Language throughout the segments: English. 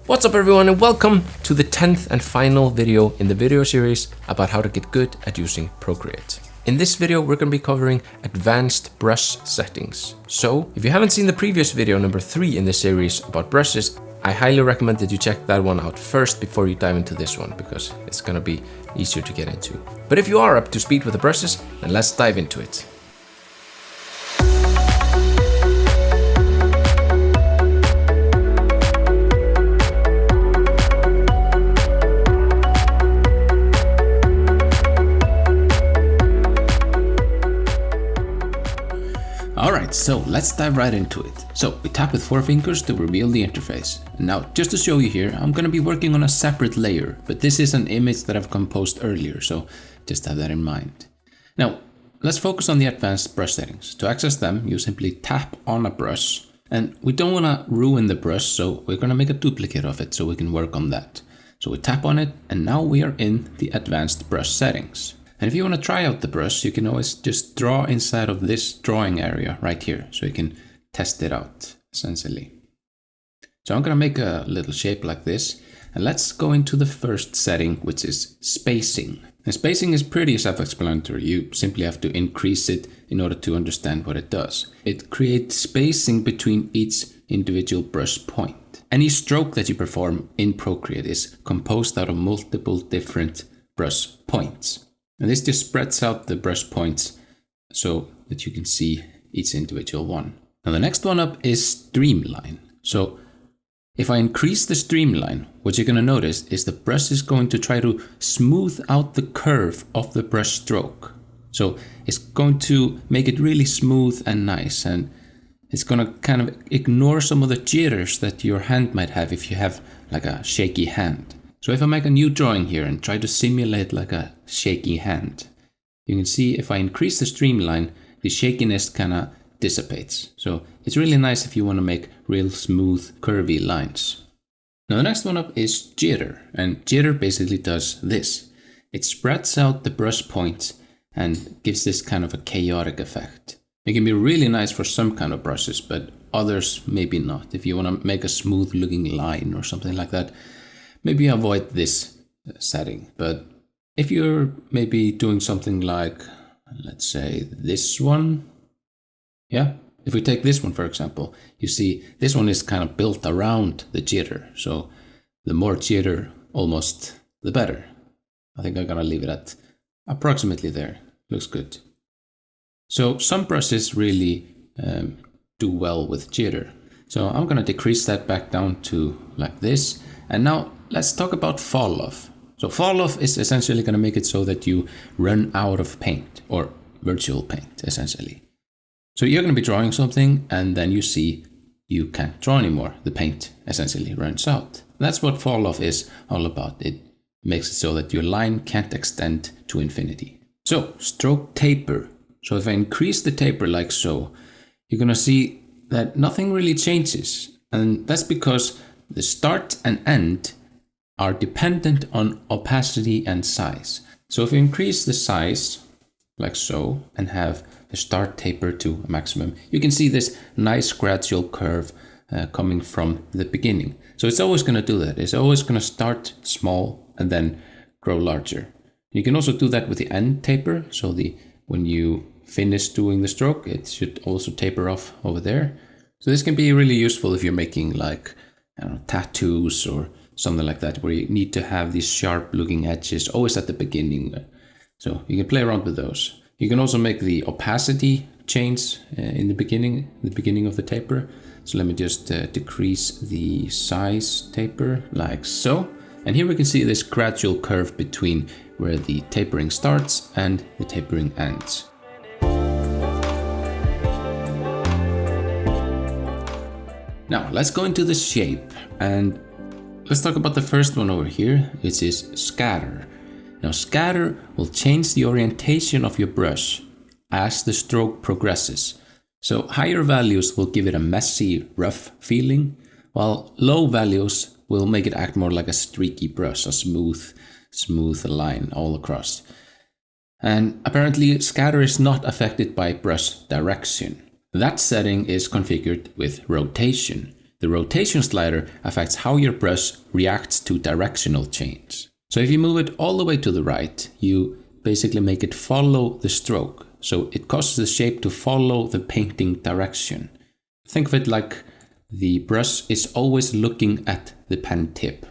What's up everyone and welcome to the 10th and final video in the video series about how to get good at using Procreate. In this video we're going to be covering advanced brush settings. So if you haven't seen the previous video number 3 in this series about brushes, I highly recommend that you check that one out first before you dive into this one because it's going to be easier to get into. But if you are up to speed with the brushes, then let's dive into it. Alright, so let's dive right into it. So we tap with 4 fingers to reveal the interface. Now, just to show you here, I'm going to be working on a separate layer, but this is an image that I've composed earlier, so just have that in mind. Now, let's focus on the advanced brush settings. To access them, you simply tap on a brush, and we don't want to ruin the brush, so we're going to make a duplicate of it so we can work on that. So we tap on it, and now we are in the advanced brush settings. And if you want to try out the brush, you can always just draw inside of this drawing area right here. So you can test it out, essentially. So I'm going to make a little shape like this. And let's go into the first setting, which is spacing. And spacing is pretty self-explanatory. You simply have to increase it in order to understand what it does. It creates spacing between each individual brush point. Any stroke that you perform in Procreate is composed out of multiple different brush points. And this just spreads out the brush points so that you can see each individual one. Now the next one up is streamline. So if I increase the streamline, what you're going to notice is the brush is going to try to smooth out the curve of the brush stroke. So it's going to make it really smooth and nice, and it's going to kind of ignore some of the jitters that your hand might have if you have like a shaky hand. So if I make a new drawing here and try to simulate like a shaky hand, you can see if I increase the streamline, the shakiness kind of dissipates. So it's really nice if you want to make real smooth, curvy lines. Now the next one up is jitter, and jitter basically does this. It spreads out the brush points and gives this kind of a chaotic effect. It can be really nice for some kind of brushes, but others maybe not. If you want to make a smooth looking line or something like that, maybe avoid this setting. But if you're maybe doing something like, let's say this one. Yeah, if we take this one, for example, you see this one is kind of built around the jitter. So the more jitter, almost the better. I think I'm gonna leave it at approximately there. Looks good. So some brushes really do well with jitter. So I'm gonna decrease that back down to like this. And now let's talk about fall off. So fall off is essentially going to make it so that you run out of paint, or virtual paint essentially. So you're going to be drawing something and then you see you can't draw anymore. The paint essentially runs out. That's what fall off is all about. It makes it so that your line can't extend to infinity. So stroke taper. So if I increase the taper like so, you're going to see that nothing really changes. And that's because the start and end are dependent on opacity and size. So if you increase the size like so and have the start taper to a maximum, you can see this nice gradual curve coming from the beginning. So it's always going to do that. It's always going to start small and then grow larger. You can also do that with the end taper. So when you finish doing the stroke, it should also taper off over there. So this can be really useful if you're making like tattoos or something like that, where you need to have these sharp looking edges always at the beginning. So you can play around with those. You can also make the opacity change in the beginning of the taper. So let me just decrease the size taper like so. And here we can see this gradual curve between where the tapering starts and the tapering ends. Now let's go into the shape, and let's talk about the first one over here, which is scatter. Now scatter will change the orientation of your brush as the stroke progresses. So higher values will give it a messy, rough feeling, while low values will make it act more like a streaky brush, a smooth line all across. And apparently scatter is not affected by brush direction. That setting is configured with rotation. The rotation slider affects how your brush reacts to directional change. So if you move it all the way to the right, you basically make it follow the stroke. So it causes the shape to follow the painting direction. Think of it like the brush is always looking at the pen tip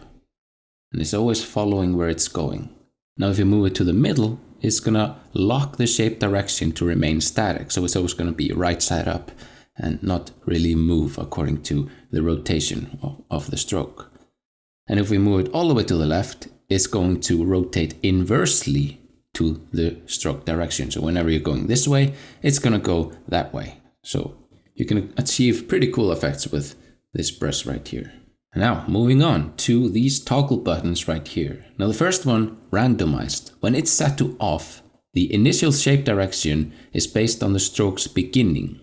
and it's always following where it's going. Now if you move it to the middle, it's gonna lock the shape direction to remain static. So it's always gonna be right side up and not really move according to the rotation of the stroke. And if we move it all the way to the left, it's going to rotate inversely to the stroke direction. So whenever you're going this way, it's gonna go that way. So you can achieve pretty cool effects with this brush right here. Now moving on to these toggle buttons right here. Now the first one, randomized. When it's set to off, the initial shape direction is based on the stroke's beginning.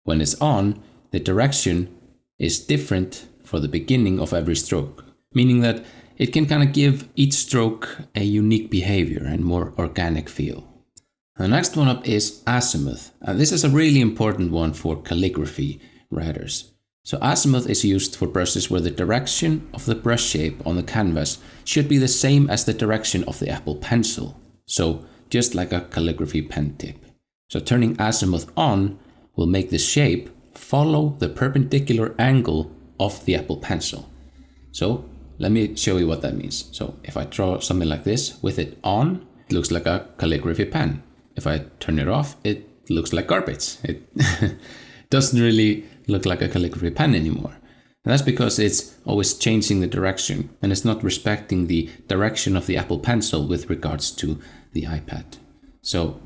When it's on, the direction is different for the beginning of every stroke, meaning that it can kind of give each stroke a unique behavior and more organic feel. The next one up is azimuth. This is a really important one for calligraphy writers. So azimuth is used for brushes where the direction of the brush shape on the canvas should be the same as the direction of the Apple Pencil. So just like a calligraphy pen tip. So turning azimuth on will make the shape follow the perpendicular angle of the Apple Pencil. So let me show you what that means. So if I draw something like this with it on, it looks like a calligraphy pen. If I turn it off, it looks like garbage. It doesn't really look like a calligraphy pen anymore. And that's because it's always changing the direction and it's not respecting the direction of the Apple Pencil with regards to the iPad. So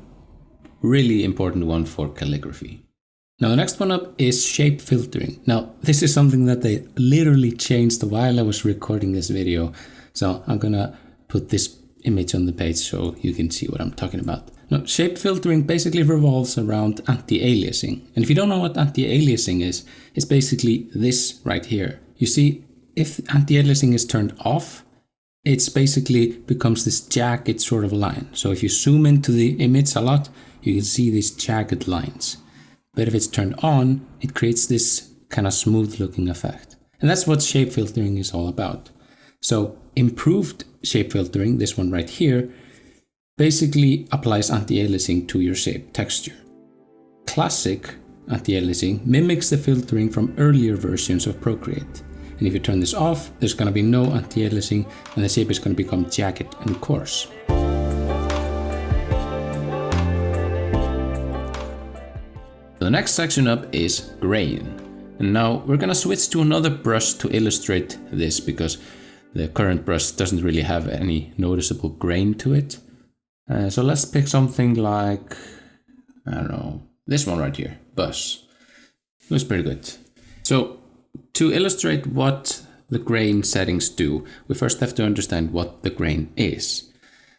really important one for calligraphy. Now the next one up is shape filtering. Now this is something that they literally changed while I was recording this video. So I'm gonna put this image on the page so you can see what I'm talking about. Now, shape filtering basically revolves around anti-aliasing. And if you don't know what anti-aliasing is, it's basically this right here. You see, if anti-aliasing is turned off, it's basically becomes this jagged sort of line. So if you zoom into the image a lot, you can see these jagged lines. But if it's turned on, it creates this kind of smooth looking effect. And that's what shape filtering is all about. So improved shape filtering, this one right here, basically applies anti-aliasing to your shape texture. Classic anti-aliasing mimics the filtering from earlier versions of Procreate. And if you turn this off, there's going to be no anti-aliasing and the shape is going to become jagged and coarse. The next section up is grain. And now we're going to switch to another brush to illustrate this because the current brush doesn't really have any noticeable grain to it. So let's pick something like, I don't know, this one right here, bus. It was pretty good. So to illustrate what the grain settings do, we first have to understand what the grain is.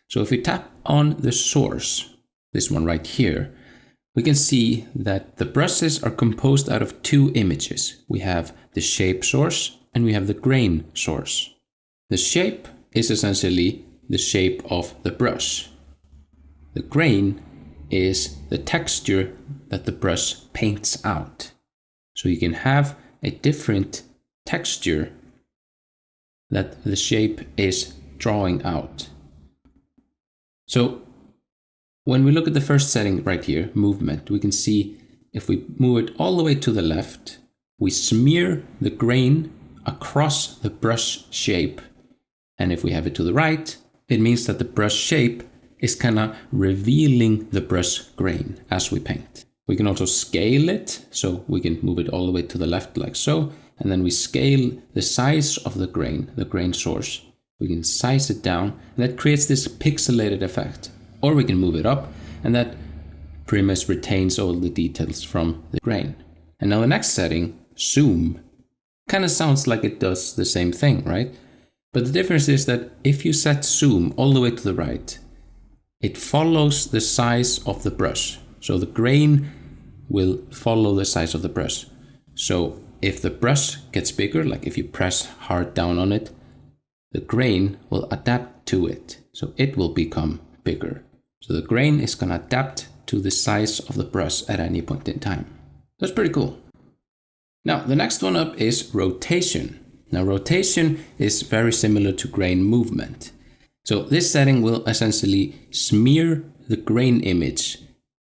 So if we tap on the source, this one right here, we can see that the brushes are composed out of two images. We have the shape source and we have the grain source. The shape is essentially the shape of the brush. The grain is the texture that the brush paints out. So you can have a different texture that the shape is drawing out. So when we look at the first setting right here, movement, we can see if we move it all the way to the left, we smear the grain across the brush shape. And if we have it to the right, it means that the brush shape is kind of revealing the brush grain as we paint. We can also scale it, so we can move it all the way to the left like so, and then we scale the size of the grain source. We can size it down, and that creates this pixelated effect. Or we can move it up, and that pretty much retains all the details from the grain. And now the next setting, zoom, kind of sounds like it does the same thing, right? But the difference is that if you set zoom all the way to the right, it follows the size of the brush. So the grain will follow the size of the brush. So if the brush gets bigger, like if you press hard down on it, the grain will adapt to it. So it will become bigger. So the grain is going to adapt to the size of the brush at any point in time. That's pretty cool. Now, the next one up is rotation. Now, rotation is very similar to grain movement. So this setting will essentially smear the grain image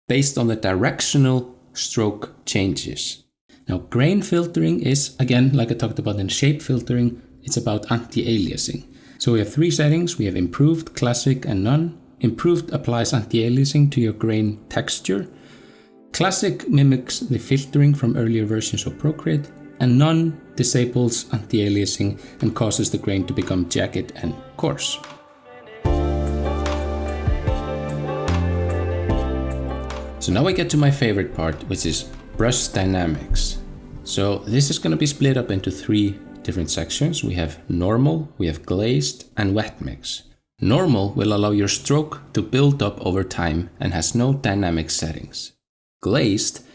based on the directional stroke changes. Now, grain filtering is, again, like I talked about in shape filtering, it's about anti-aliasing. So we have three settings. We have improved, classic, and none. Improved applies anti-aliasing to your grain texture. Classic mimics the filtering from earlier versions of Procreate, and none disables anti-aliasing and causes the grain to become jagged and coarse. So now we get to my favorite part, which is brush dynamics. So this is going to be split up into three different sections. We have normal, we have glazed, and wet mix. Normal will allow your stroke to build up over time and has no dynamic settings. Glazed,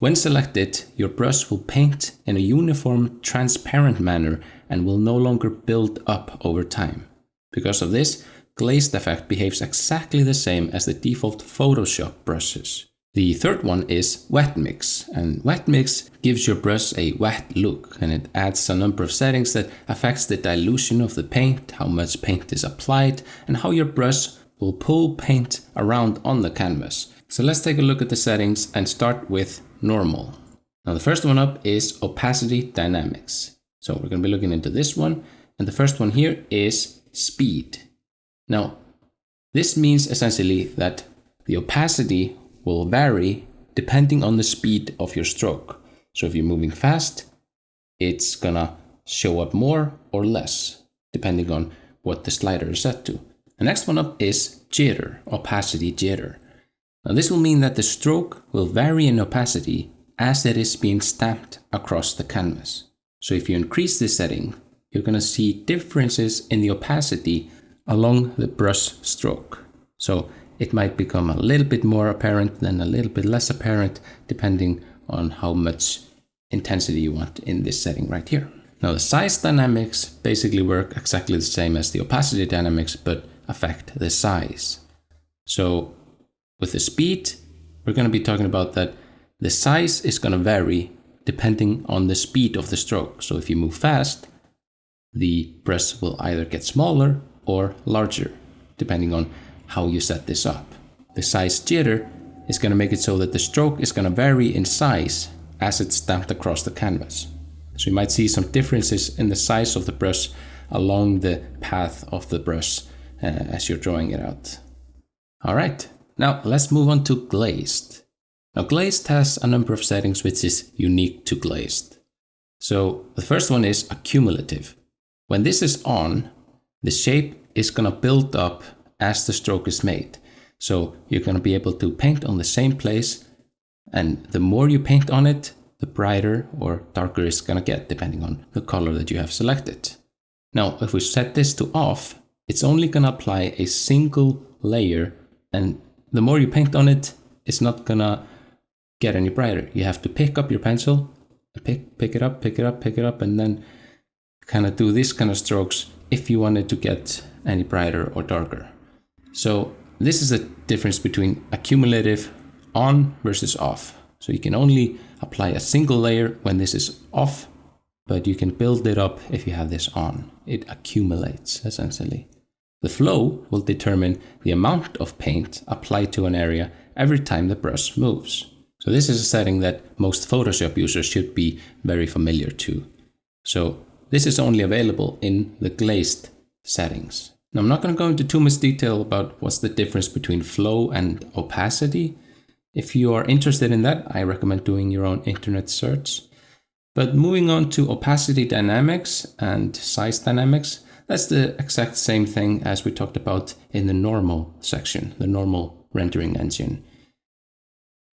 when selected, your brush will paint in a uniform, transparent manner and will no longer build up over time. Because of this, glazed effect behaves exactly the same as the default Photoshop brushes. The third one is wet mix, and wet mix gives your brush a wet look, and it adds a number of settings that affects the dilution of the paint, how much paint is applied, and how your brush will pull paint around on the canvas. So let's take a look at the settings and start with normal. Now the first one up is opacity dynamics. So we're going to be looking into this one, and the first one here is speed. Now this means essentially that the opacity will vary depending on the speed of your stroke. So if you're moving fast, it's gonna show up more or less depending on what the slider is set to. The next one up is jitter, opacity jitter. Now this will mean that the stroke will vary in opacity as it is being stamped across the canvas. So if you increase this setting, you're gonna see differences in the opacity along the brush stroke. So it might become a little bit more apparent, then a little bit less apparent, depending on how much intensity you want in this setting right here. Now the size dynamics basically work exactly the same as the opacity dynamics, but affect the size. So with the speed, we're going to be talking about that the size is going to vary depending on the speed of the stroke. So if you move fast, the brush will either get smaller or larger, depending on how you set this up. The size jitter is going to make it so that the stroke is going to vary in size as it's stamped across the canvas. So you might see some differences in the size of the brush along the path of the brush as you're drawing it out. All right, now let's move on to glazed. Now glazed has a number of settings which is unique to glazed. So the first one is accumulative. When this is on, the shape is going to build up as the stroke is made. So you're going to be able to paint on the same place, and the more you paint on it, the brighter or darker it's going to get depending on the color that you have selected. Now if we set this to off, it's only going to apply a single layer, and the more you paint on it, it's not going to get any brighter. You have to pick up your pencil, pick it up, and then kind of do this kind of strokes if you wanted to get any brighter or darker. So this is the difference between accumulative on versus off. So you can only apply a single layer when this is off, but you can build it up if you have this on. It accumulates essentially. The flow will determine the amount of paint applied to an area every time the brush moves. So this is a setting that most Photoshop users should be very familiar to. So this is only available in the glazed settings. Now, I'm not going to go into too much detail about what's the difference between flow and opacity. If you are interested in that, I recommend doing your own internet search. But moving on to opacity dynamics and size dynamics, that's the exact same thing as we talked about in the normal section, the normal rendering engine.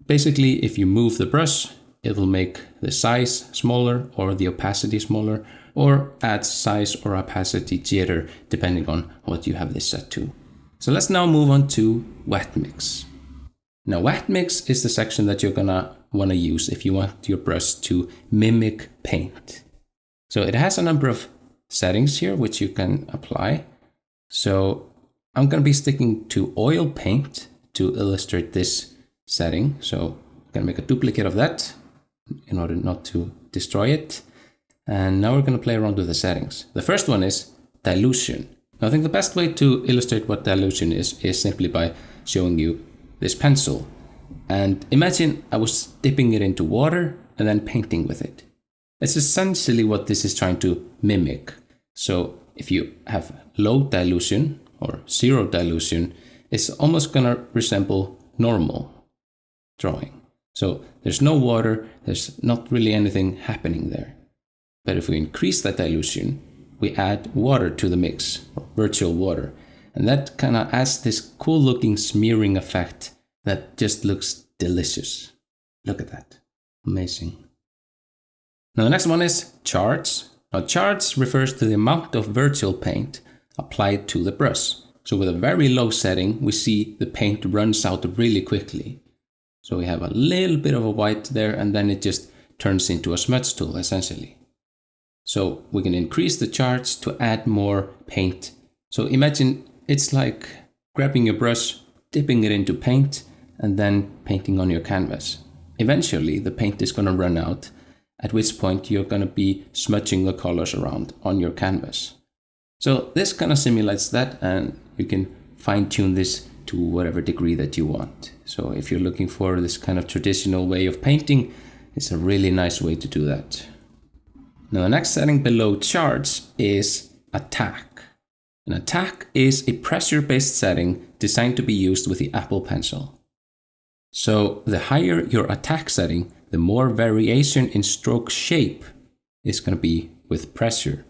Basically, if you move the brush, it'll make the size smaller or the opacity smaller, or add size or opacity jitter depending on what you have this set to. So let's now move on to wet mix. Now wet mix is the section that you're gonna wanna use if you want your brush to mimic paint. So it has a number of settings here which you can apply. So I'm gonna be sticking to oil paint to illustrate this setting. So I'm gonna make a duplicate of that. in order not to destroy it. And now we're going to play around with the settings. The first one is dilution. Now, I think the best way to illustrate what dilution is simply by showing you this pencil. And imagine I was dipping it into water and then painting with it. It's essentially what this is trying to mimic. So if you have low dilution or zero dilution, it's almost going to resemble normal drawing. So there's no water, there's not really anything happening there. But if we increase that dilution, we add water to the mix, or virtual water. And that kind of adds this cool looking smearing effect that just looks delicious. Look at that. Amazing. Now the next one is charts. Now charts refers to the amount of virtual paint applied to the brush. So with a very low setting, we see the paint runs out really quickly. So we have a little bit of a white there, and then it just turns into a smudge tool essentially. So we can increase the charts to add more paint. So imagine it's like grabbing your brush, dipping it into paint, and then painting on your canvas. Eventually the paint is going to run out, at which point you're going to be smudging the colors around on your canvas. So this kind of simulates that, and you can fine tune this to whatever degree that you want. So if you're looking for this kind of traditional way of painting, it's a really nice way to do that. Now the next setting below charts is attack. An attack is a pressure-based setting designed to be used with the Apple Pencil. So the higher your attack setting, the more variation in stroke shape is going to be with pressure.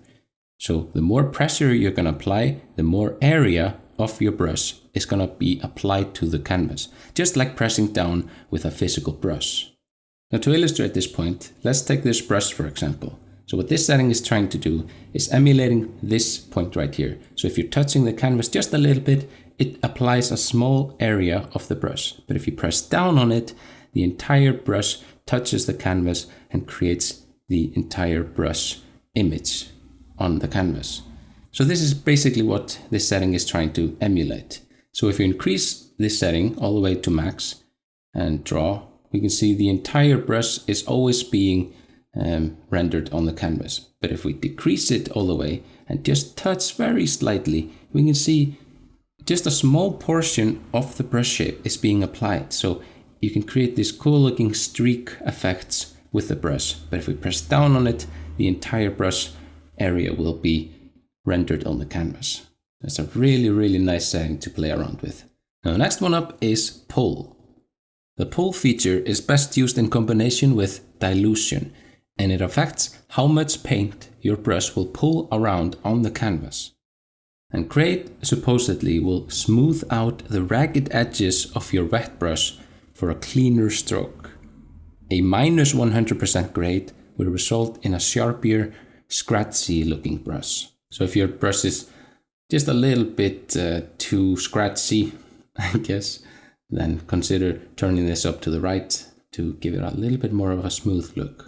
So the more pressure you're going to apply, the more area of your brush is going to be applied to the canvas, just like pressing down with a physical brush. Now to illustrate this point, let's take this brush for example. So what this setting is trying to do is emulating this point right here. So if you're touching the canvas just a little bit, it applies a small area of the brush. But if you press down on it, the entire brush touches the canvas and creates the entire brush image on the canvas. So this is basically what this setting is trying to emulate. So if you increase this setting all the way to max and draw, we can see the entire brush is always being rendered on the canvas. But if we decrease it all the way and just touch very slightly, we can see just a small portion of the brush shape is being applied. So you can create these cool looking streak effects with the brush. But if we press down on it, the entire brush area will be rendered on the canvas. That's a really, really nice setting to play around with. Now the next one up is pull. The pull feature is best used in combination with dilution, and it affects how much paint your brush will pull around on the canvas. And Create supposedly will smooth out the ragged edges of your wet brush for a cleaner stroke. A minus 100% grade will result in a sharper, scratchy looking brush. So if your brush is just a little bit too scratchy, I guess, then consider turning this up to the right to give it a little bit more of a smooth look.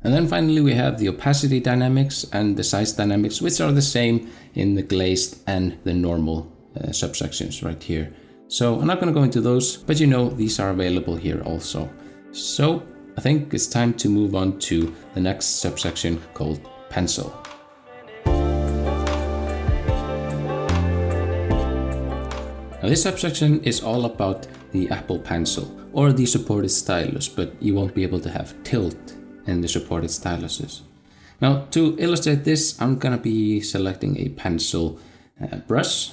And then finally we have the opacity dynamics and the size dynamics, which are the same in the glazed and the normal subsections right here. So I'm not going to go into those, but you know these are available here also. So I think it's time to move on to the next subsection called pencil. Now this subsection is all about the Apple Pencil or the supported stylus, but you won't be able to have tilt in the supported styluses. Now to illustrate this, I'm gonna be selecting a pencil brush.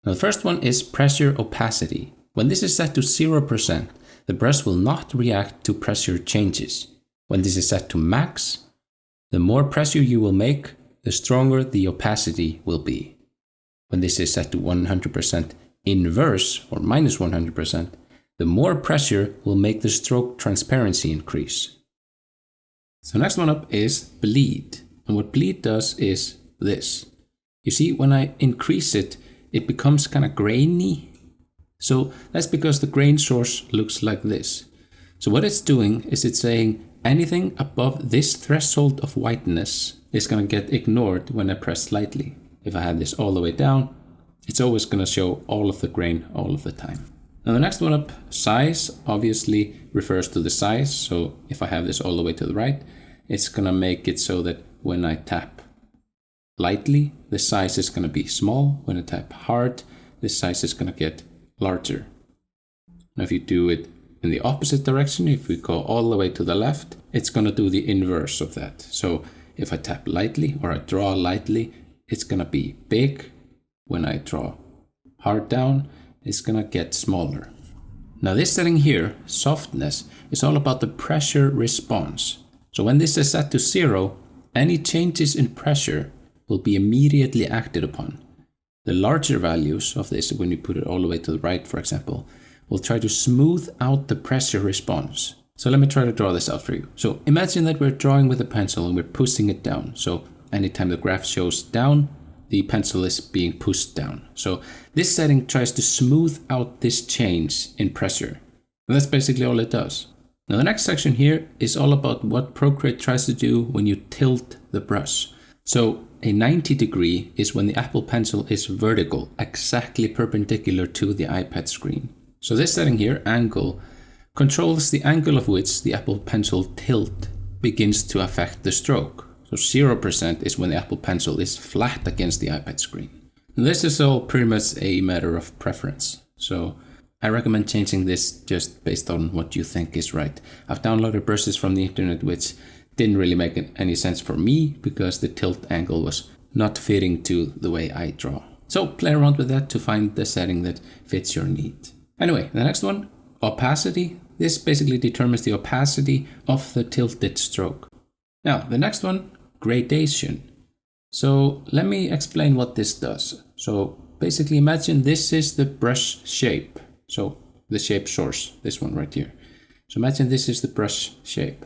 Now the first one is pressure opacity. When this is set to 0%, the brush will not react to pressure changes. When this is set to max, the more pressure you will make, the stronger the opacity will be. When this is set to 100% inverse or minus 100%, the more pressure will make the stroke transparency increase. So next one up is bleed. And what bleed does is this. You see, when I increase it, it becomes kind of grainy. So that's because the grain source looks like this. So what it's doing is it's saying anything above this threshold of whiteness is going to get ignored when I press slightly. If I had this all the way down, it's always going to show all of the grain all of the time. Now the next one up, size, obviously refers to the size. So if I have this all the way to the right, it's gonna make it so that when I tap lightly, the size is gonna be small. When I tap hard, the size is gonna get larger. Now if you do it in the opposite direction, if we go all the way to the left, it's gonna do the inverse of that. So if I tap lightly or I draw lightly, it's gonna be big. When I draw hard down, it's gonna get smaller. Now this setting here, softness, is all about the pressure response. So when this is set to 0, any changes in pressure will be immediately acted upon. The larger values of this, when you put it all the way to the right, for example, will try to smooth out the pressure response. So let me try to draw this out for you. So imagine that we're drawing with a pencil and we're pushing it down. So anytime the graph shows down, the pencil is being pushed down. So this setting tries to smooth out this change in pressure. And that's basically all it does. Now the next section here is all about what Procreate tries to do when you tilt the brush. So a 90 degree is when the Apple Pencil is vertical, exactly perpendicular to the iPad screen. So this setting here, angle, controls the angle of which the Apple Pencil tilt begins to affect the stroke. So 0% is when the Apple Pencil is flat against the iPad screen. And this is all pretty much a matter of preference. So I recommend changing this just based on what you think is right. I've downloaded brushes from the internet which didn't really make any sense for me because the tilt angle was not fitting to the way I draw. So play around with that to find the setting that fits your need. Anyway, the next one, opacity. This basically determines the opacity of the tilted stroke. Now, the next one, gradation. So let me explain what this does. So basically imagine this is the brush shape. So the shape source, this one right here. So imagine this is the brush shape.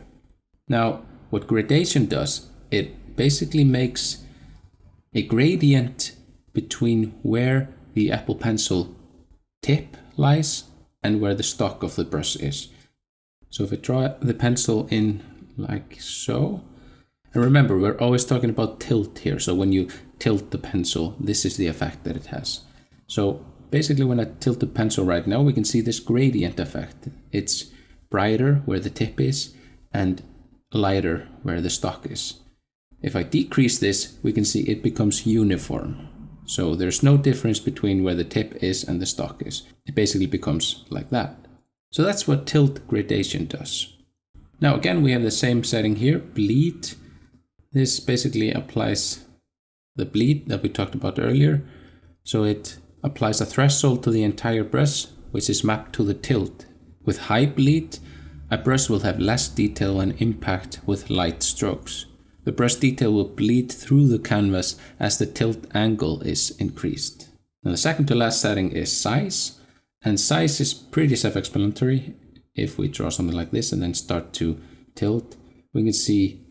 Now, what gradation does, it basically makes a gradient between where the Apple Pencil tip lies and where the stock of the brush is. So if I draw the pencil in like so, and remember, we're always talking about tilt here. So when you tilt the pencil, this is the effect that it has. So basically when I tilt the pencil right now, we can see this gradient effect. It's brighter where the tip is and lighter where the stock is. If I decrease this, we can see it becomes uniform. So there's no difference between where the tip is and the stock is. It basically becomes like that. So that's what tilt gradation does. Now again, we have the same setting here, bleed. This basically applies the bleed that we talked about earlier. So it applies a threshold to the entire brush, which is mapped to the tilt. With high bleed, a brush will have less detail and impact with light strokes. The brush detail will bleed through the canvas as the tilt angle is increased. Now the second to last setting is size. And size is pretty self-explanatory. If we draw something like this and then start to tilt, we can see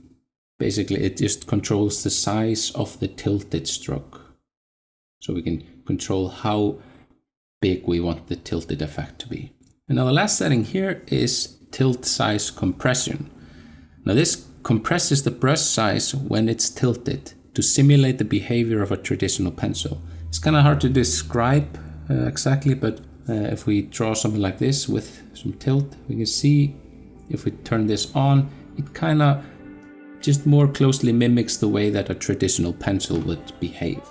basically it just controls the size of the tilted stroke. So we can control how big we want the tilted effect to be. And now the last setting here is tilt size compression. Now this compresses the brush size when it's tilted to simulate the behavior of a traditional pencil. It's kind of hard to describe exactly, but if we draw something like this with some tilt, we can see if we turn this on, it kind of just more closely mimics the way that a traditional pencil would behave.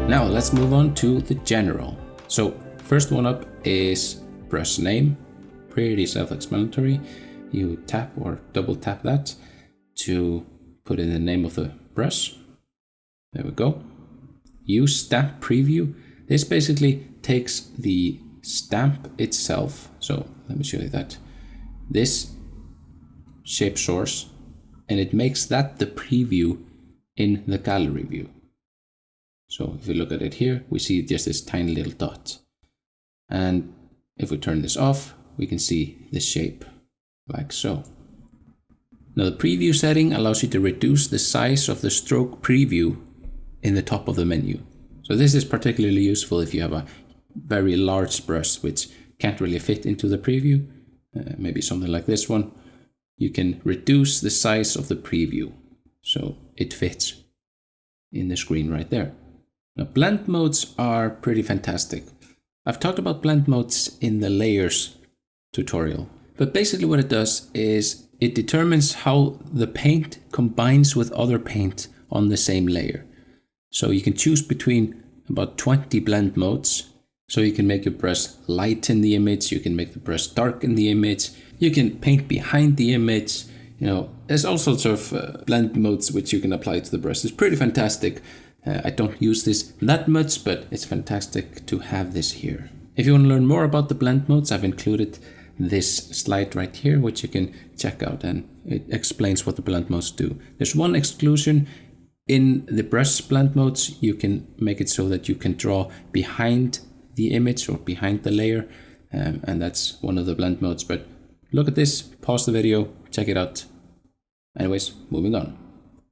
Now let's move on to the general. So first one up is brush name, pretty self-explanatory. You tap or double tap that to put in the name of the brush. There we go. Use stamp preview. This basically takes the stamp itself. So let me show you that. This shape source, and it makes that the preview in the gallery view. So if we look at it here, we see just this tiny little dot. And if we turn this off, we can see the shape like so. Now the preview setting allows you to reduce the size of the stroke preview in the top of the menu. So this is particularly useful if you have a very large brush which can't really fit into the preview. Maybe something like this one. You can reduce the size of the preview so it fits in the screen right there. Now, blend modes are pretty fantastic. I've talked about blend modes in the layers tutorial, but basically what it does is it determines how the paint combines with other paint on the same layer. So you can choose between about 20 blend modes. So you can make your brush light in the image, you can make the brush dark in the image, you can paint behind the image. You know, there's all sorts of blend modes which you can apply to the brush. It's pretty fantastic. I don't use this that much, but it's fantastic to have this here. If you want to learn more about the blend modes, I've included this slide right here, which you can check out, and it explains what the blend modes do. There's one exclusion. In the brush blend modes, you can make it so that you can draw behind the image or behind the layer, and that's one of the blend modes. But look at this, pause the video, check it out. Anyways, moving on.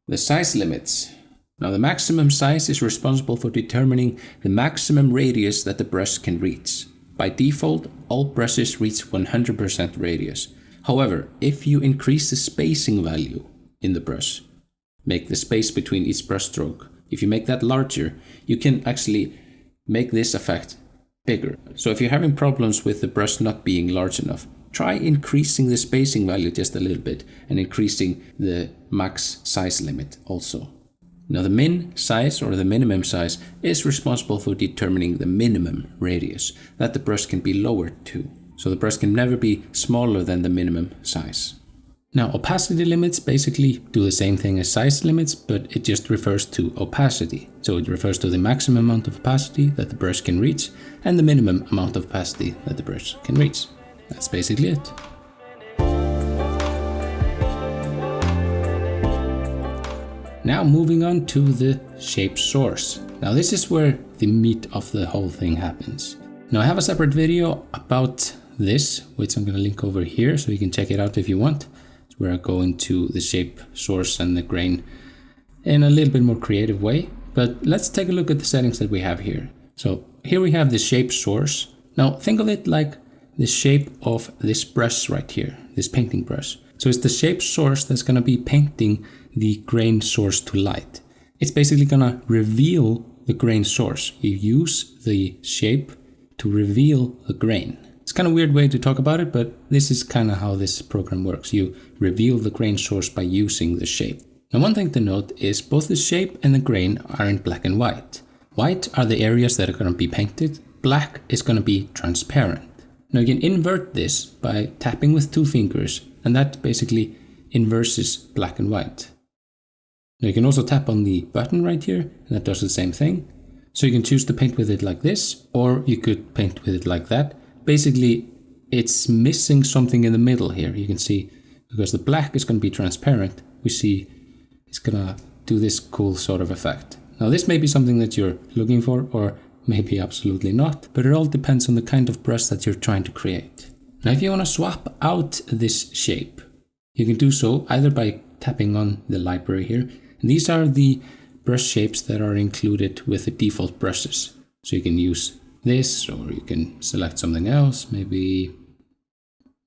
The size limits. Now the maximum size is responsible for determining the maximum radius that the brush can reach. By default, all brushes reach 100% radius. However, if you increase the spacing value in the brush, make the space between each brush stroke, if you make that larger, you can actually make this effect bigger. So if you're having problems with the brush not being large enough, try increasing the spacing value just a little bit and increasing the max size limit also. Now the min size or the minimum size is responsible for determining the minimum radius that the brush can be lowered to. So the brush can never be smaller than the minimum size. Now opacity limits basically do the same thing as size limits, but it just refers to opacity. So it refers to the maximum amount of opacity that the brush can reach and the minimum amount of opacity that the brush can reach. That's basically it. Now moving on to the shape source. Now this is where the meat of the whole thing happens. Now I have a separate video about this, which I'm going to link over here so you can check it out if you want. It's where I go into the shape source and the grain in a little bit more creative way. But let's take a look at the settings that we have here. So here we have the shape source. Now think of it like the shape of this brush right here, this painting brush. So it's the shape source that's going to be painting the grain source to light. It's basically going to reveal the grain source. You use the shape to reveal the grain. It's kind of a weird way to talk about it, but this is kind of how this program works. You reveal the grain source by using the shape. Now one thing to note is both the shape and the grain are in black and white. White are the areas that are going to be painted. Black is going to be transparent. Now you can invert this by tapping with 2 fingers, and that basically inverses black and white. Now you can also tap on the button right here, and that does the same thing. So you can choose to paint with it like this, or you could paint with it like that. Basically, it's missing something in the middle here. You can see, because the black is going to be transparent, we see it's going to do this cool sort of effect. Now this may be something that you're looking for, or maybe absolutely not, but it all depends on the kind of brush that you're trying to create. Now if you want to swap out this shape, you can do so either by tapping on the library here. And these are the brush shapes that are included with the default brushes. So you can use this, or you can select something else, maybe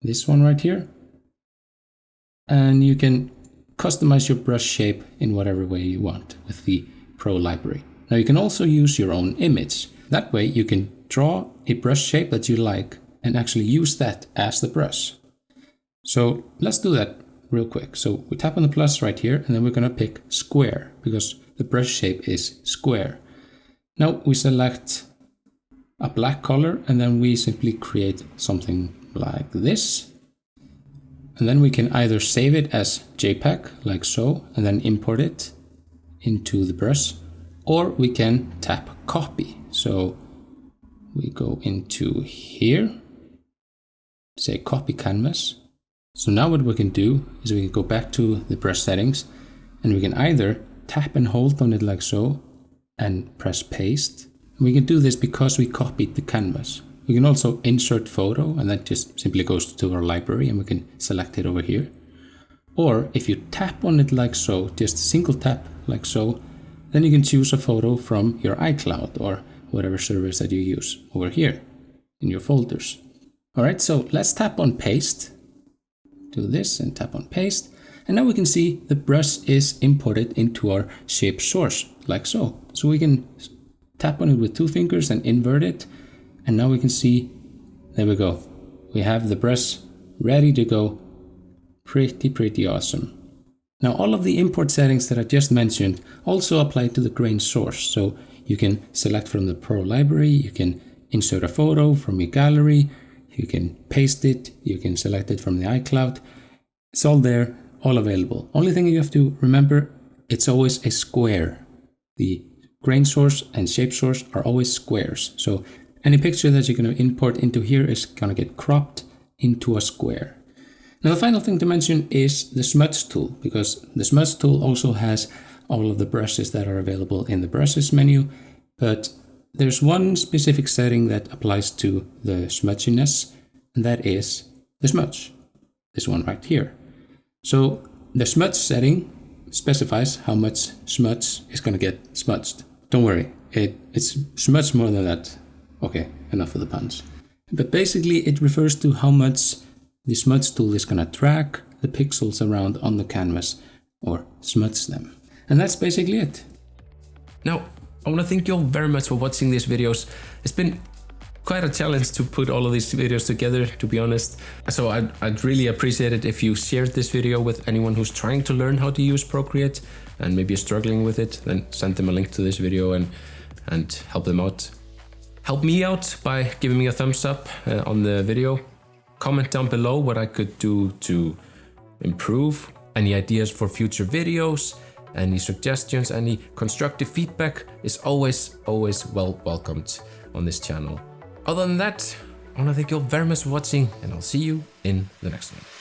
this one right here. And you can customize your brush shape in whatever way you want with the Pro library. Now you can also use your own image. That way you can draw a brush shape that you like and actually use that as the brush. So let's do that real quick. So we tap on the plus right here, and then we're going to pick square because the brush shape is square. Now we select a black color, and then we simply create something like this. And then we can either save it as JPEG like so, and then import it into the brush, or we can tap copy. So we go into here, say copy canvas. So now what we can do is we can go back to the brush settings, and we can either tap and hold on it like so and press paste. And we can do this because we copied the canvas. We can also insert photo, and that just simply goes to our library and we can select it over here. Or if you tap on it like so, just a single tap like so, then you can choose a photo from your iCloud or whatever service that you use over here in your folders. Alright, so let's tap on paste. Do this and tap on paste. And now we can see the brush is imported into our shape source, like so. So we can tap on it with 2 fingers and invert it. And now we can see, there we go. We have the brush ready to go. Pretty awesome. Now all of the import settings that I just mentioned also apply to the grain source. So you can select from the Pro library, you can insert a photo from your gallery, you can paste it, you can select it from the iCloud. It's all there, all available. Only thing you have to remember, it's always a square. The grain source and shape source are always squares. So any picture that you're going to import into here is going to get cropped into a square. Now the final thing to mention is the smudge tool, because the smudge tool also has all of the brushes that are available in the brushes menu, but there's one specific setting that applies to the smudginess, and that is the smudge, this one right here. So the smudge setting specifies how much smudge is going to get smudged. Don't worry, it's much more than that. Okay, enough of the puns. But basically it refers to how much the smudge tool is going to drag the pixels around on the canvas or smudge them. And that's basically it. Now, I want to thank you all very much for watching these videos. It's been quite a challenge to put all of these videos together, to be honest. So I'd really appreciate it if you shared this video with anyone who's trying to learn how to use Procreate and maybe is struggling with it. Then send them a link to this video and help them out. Help me out by giving me a thumbs up on the video. Comment down below what I could do to improve. Any ideas for future videos, any suggestions, any constructive feedback is always welcomed on this channel. Other than that, I want to thank you all very much for watching, and I'll see you in the next one.